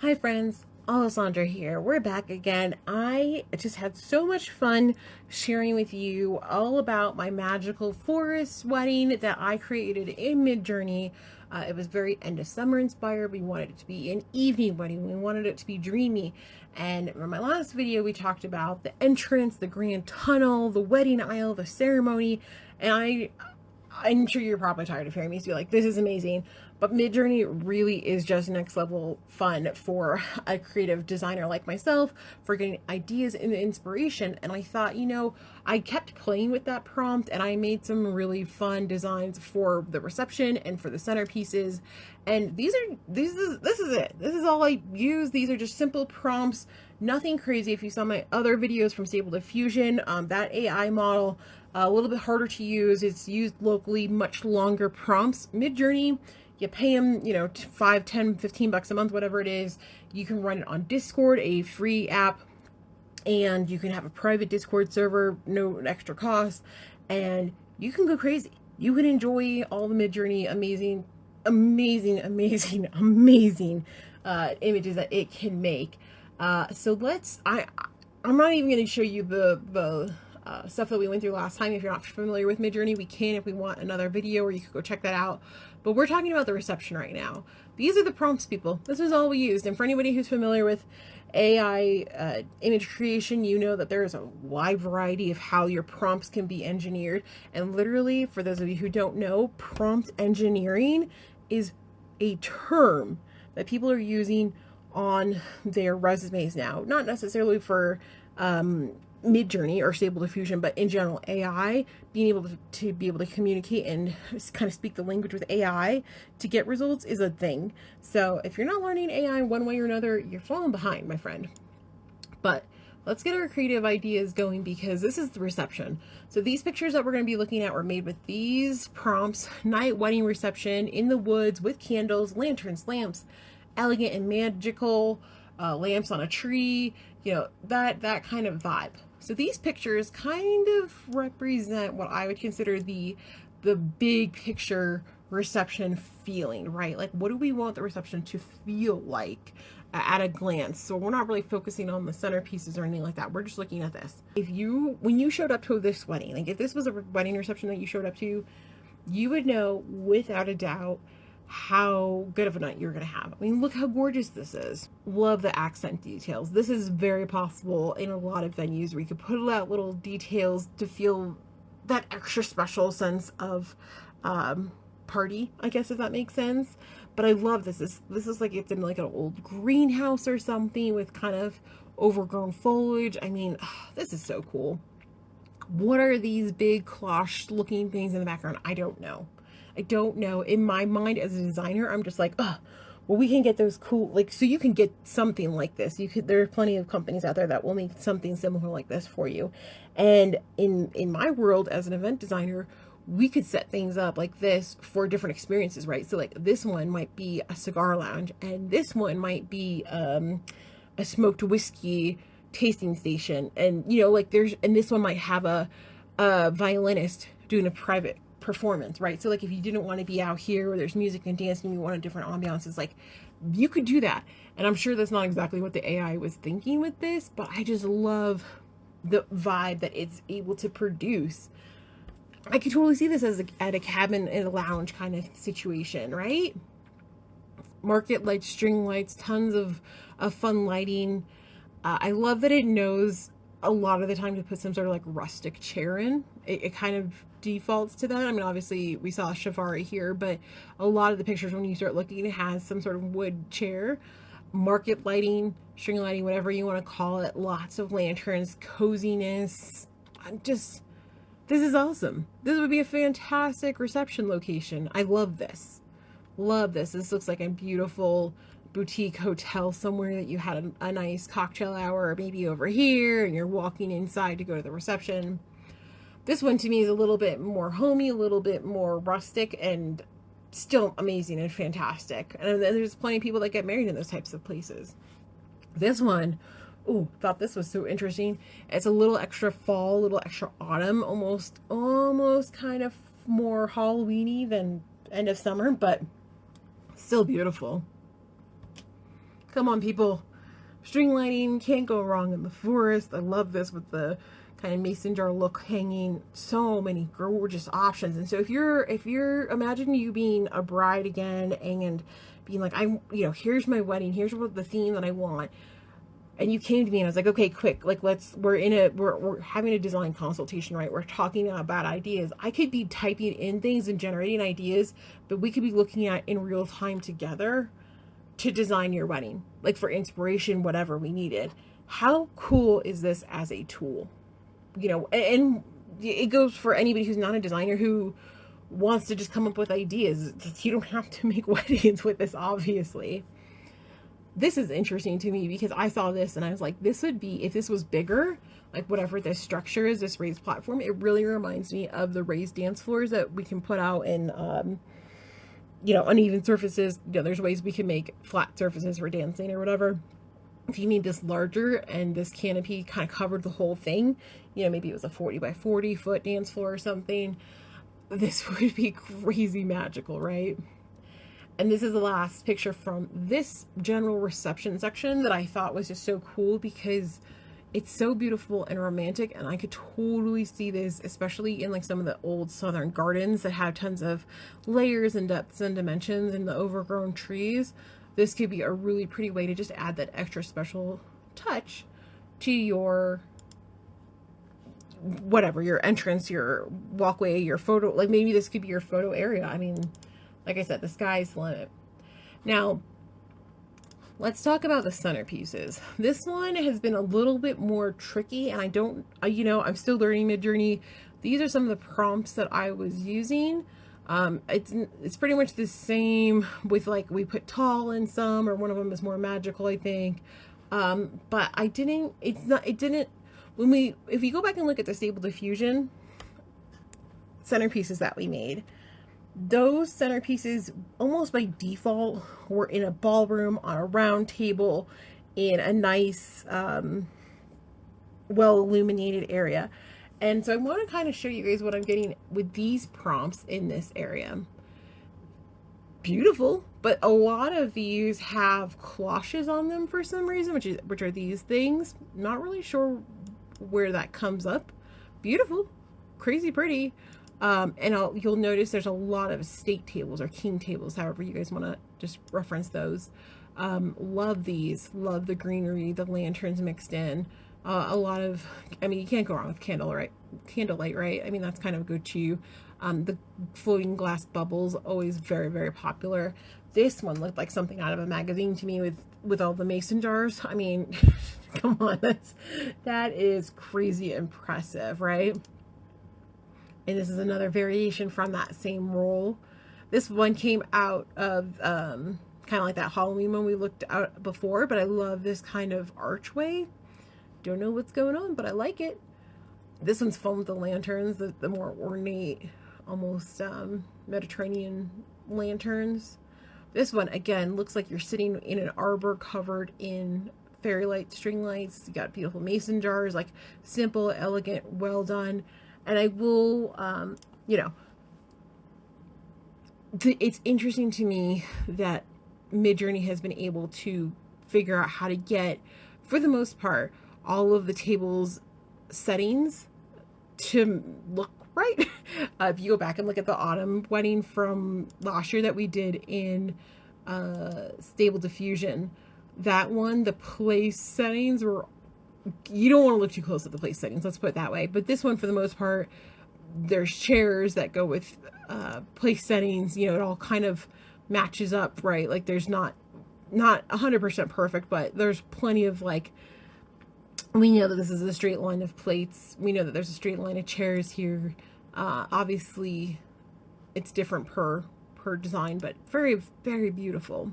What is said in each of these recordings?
Hi friends, Alessandra here. We're back again. I just had so much fun sharing with you all about my magical forest wedding that I created in MidJourney. It was very end of summer inspired. We wanted it to be an evening wedding. We wanted it to be dreamy. And in my last video, we talked about the entrance, the grand tunnel, the wedding aisle, the ceremony, and I'm sure you're probably tired of hearing me be like, this is amazing. But MidJourney really is just next level fun for a creative designer like myself, for getting ideas and inspiration. And I thought, I kept playing with that prompt and I made some really fun designs for the reception and for the centerpieces. And this is it. This is all I use. These are just simple prompts, nothing crazy. If you saw my other videos from Stable Diffusion, that AI model, a little bit harder to use. It's used locally, much longer prompts. MidJourney, you pay them, 5, 10, 15 bucks a month, whatever it is. You can run it on Discord, a free app, and you can have a private Discord server, no extra cost, and you can go crazy. You can enjoy all the MidJourney amazing images that it can make. I'm not even going to show you the stuff that we went through last time. If you're not familiar with MidJourney, we can if we want another video, or you could go check that out. But we're talking about the reception right now. These are the prompts, people. This is all we used. And for anybody who's familiar with AI image creation, you know that there is a wide variety of how your prompts can be engineered. And literally, for those of you who don't know, prompt engineering is a term that people are using on their resumes now. Not necessarily for MidJourney or Stable Diffusion, but in general, AI, being able to be able to communicate and kind of speak the language with AI to get results is a thing. So if you're not learning AI one way or another, you're falling behind, my friend. But let's get our creative ideas going, because this is the reception. So these pictures that we're going to be looking at were made with these prompts: night wedding reception in the woods with candles, lanterns, lamps, elegant and magical, lamps on a tree, that kind of vibe. So these pictures kind of represent what I would consider the big picture reception feeling, right? Like, what do we want the reception to feel like at a glance? So we're not really focusing on the centerpieces or anything like that. We're just looking at this. When you showed up to this wedding, like if this was a wedding reception that you showed up to, you would know without a doubt how good of a night you're going to have. I mean, look how gorgeous this is. Love the accent details. This is very possible in a lot of venues where you could put out little details to feel that extra special sense of party, I guess, if that makes sense. But I love this. This is like it's in like an old greenhouse or something with kind of overgrown foliage. I mean, this is so cool. What are these big cloche looking things in the background? I don't know. In my mind as a designer, I'm just like, well, we can get those cool, like, so you can get something like this. There are plenty of companies out there that will make something similar like this for you. And in my world as an event designer, we could set things up like this for different experiences, right? So like this one might be a cigar lounge, and this one might be a smoked whiskey tasting station, and and this one might have a violinist doing a private performance, right? So like if you didn't want to be out here where there's music and dancing, you want a different ambiance, it's like you could do that. And I'm sure that's not exactly what the AI was thinking with this, but I just love the vibe that it's able to produce. I could totally see this as at a cabin in a lounge kind of situation, right? Market lights, string lights, tons of fun lighting. I love that it knows a lot of the time to put some sort of like rustic chair in. It kind of defaults to that. I mean, obviously we saw Shivari here, but a lot of the pictures when you start looking, it has some sort of wood chair. Market lighting, string lighting, whatever you want to call it. Lots of lanterns, coziness. This is awesome. This would be a fantastic reception location. I love this. Love this. This looks like a beautiful boutique hotel somewhere that you had a nice cocktail hour, or maybe over here, and you're walking inside to go to the reception. This one to me is a little bit more homey, a little bit more rustic, and still amazing and fantastic. And then there's plenty of people that get married in those types of places. This one, thought this was so interesting. It's a little extra fall, a little extra autumn, almost kind of more Halloweeny than end of summer, but still beautiful. Come on, people. String lighting, can't go wrong in the forest. I love this with the kind of mason jar look hanging. So many gorgeous options. And so if you're imagine you being a bride again and being like, here's my wedding, here's what the theme that I want. And you came to me and I was like, okay, quick, like we're having a design consultation, right? We're talking about ideas. I could be typing in things and generating ideas, but we could be looking at in real time together to design your wedding, like for inspiration, whatever we needed. How cool is this as a tool? And it goes for anybody who's not a designer who wants to just come up with ideas. You don't have to make weddings with this, obviously. This is interesting to me because I saw this and I was like, this would be, if this was bigger, like whatever this structure is, this raised platform, it really reminds me of the raised dance floors that we can put out in, uneven surfaces. There's ways we can make flat surfaces for dancing or whatever. If you need this larger and this canopy kind of covered the whole thing, maybe it was a 40 by 40 foot dance floor or something, this would be crazy magical, right? And this is the last picture from this general reception section that I thought was just so cool because it's so beautiful and romantic, and I could totally see this, especially in like some of the old southern gardens that have tons of layers and depths and dimensions and the overgrown trees. This could be a really pretty way to just add that extra special touch to your whatever, your entrance, your walkway, your photo. Like maybe this could be your photo area. I mean, like I said, the sky's the limit. Now, let's talk about the centerpieces. This one has been a little bit more tricky, and I'm still learning MidJourney. These are some of the prompts that I was using. It's pretty much the same with, like, we put tall in some, or one of them is more magical, I think. But if you go back and look at the Stable Diffusion centerpieces that we made, those centerpieces almost by default were in a ballroom on a round table in a nice well illuminated area. And so I want to kind of show you guys what I'm getting with these prompts in this area. Beautiful, but a lot of these have cloches on them for some reason, which are these things. Not really sure where that comes up. Beautiful, crazy pretty. And you'll notice there's a lot of estate tables or king tables, however you guys want to just reference those. Love these, love the greenery, the lanterns mixed in. A lot of, you can't go wrong with candlelight, right? I mean, that's kind of good too. The floating glass bubbles, always very, very popular. This one looked like something out of a magazine to me with all the mason jars. I mean, come on, that is crazy impressive, right? And this is another variation from that same roll. This one came out of kind of like that Halloween one we looked at before, but I love this kind of archway. Don't know what's going on, but I like it. This one's fun with the lanterns, the more ornate, almost Mediterranean lanterns. This one, again, looks like you're sitting in an arbor covered in fairy light string lights. You got beautiful mason jars, like simple, elegant, well done. And I will, it's interesting to me that MidJourney has been able to figure out how to get, for the most part, all of the tables settings to look right. If you go back and look at the autumn wedding from last year that we did in Stable Diffusion, that one, the place settings were, you don't want to look too close at the place settings, let's put it that way. But this one, for the most part, there's chairs that go with place settings. It all kind of matches up, right? Like there's not 100% perfect, but there's plenty of, like, we know that this is a straight line of plates. We know that there's a straight line of chairs here. Obviously, it's different per design, but very, very beautiful.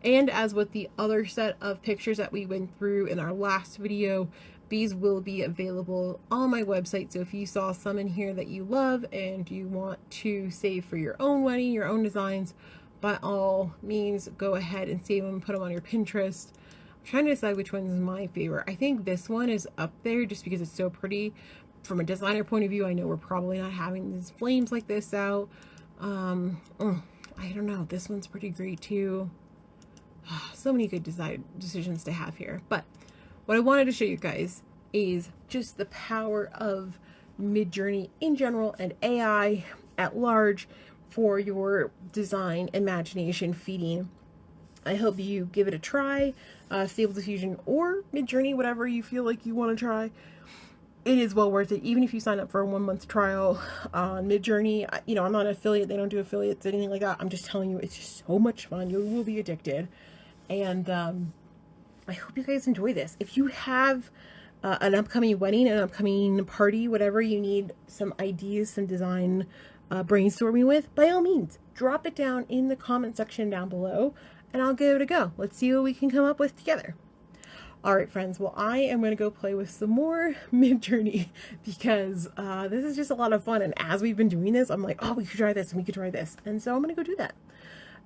And as with the other set of pictures that we went through in our last video, these will be available on my website. So if you saw some in here that you love and you want to save for your own wedding, your own designs, by all means, go ahead and save them and put them on your Pinterest. I'm trying to decide which one is my favorite. I think this one is up there just because it's so pretty. From a designer point of view, I know we're probably not having these flames like this out. I don't know. This one's pretty great too. So many good decisions to have here. But what I wanted to show you guys is just the power of MidJourney in general and AI at large for your design imagination feeding. I hope you give it a try, Stable Diffusion or MidJourney, whatever you feel like you want to try. It is well worth it, even if you sign up for a 1-month trial on MidJourney. You know, I'm not an affiliate. They don't do affiliates, anything like that. I'm just telling you, it's just so much fun. You will be addicted. And I hope you guys enjoy this. If you have an upcoming wedding, an upcoming party, whatever you need some ideas, some design brainstorming with, by all means, drop it down in the comment section down below and I'll give it a go. Let's see what we can come up with together. All right, friends. Well, I am going to go play with some more MidJourney because this is just a lot of fun. And as we've been doing this, I'm like, oh, we could try this and we could try this. And so I'm going to go do that.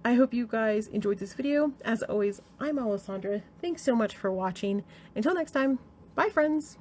I hope you guys enjoyed this video. As always, I'm Alessandra. Thanks so much for watching. Until next time, bye, friends.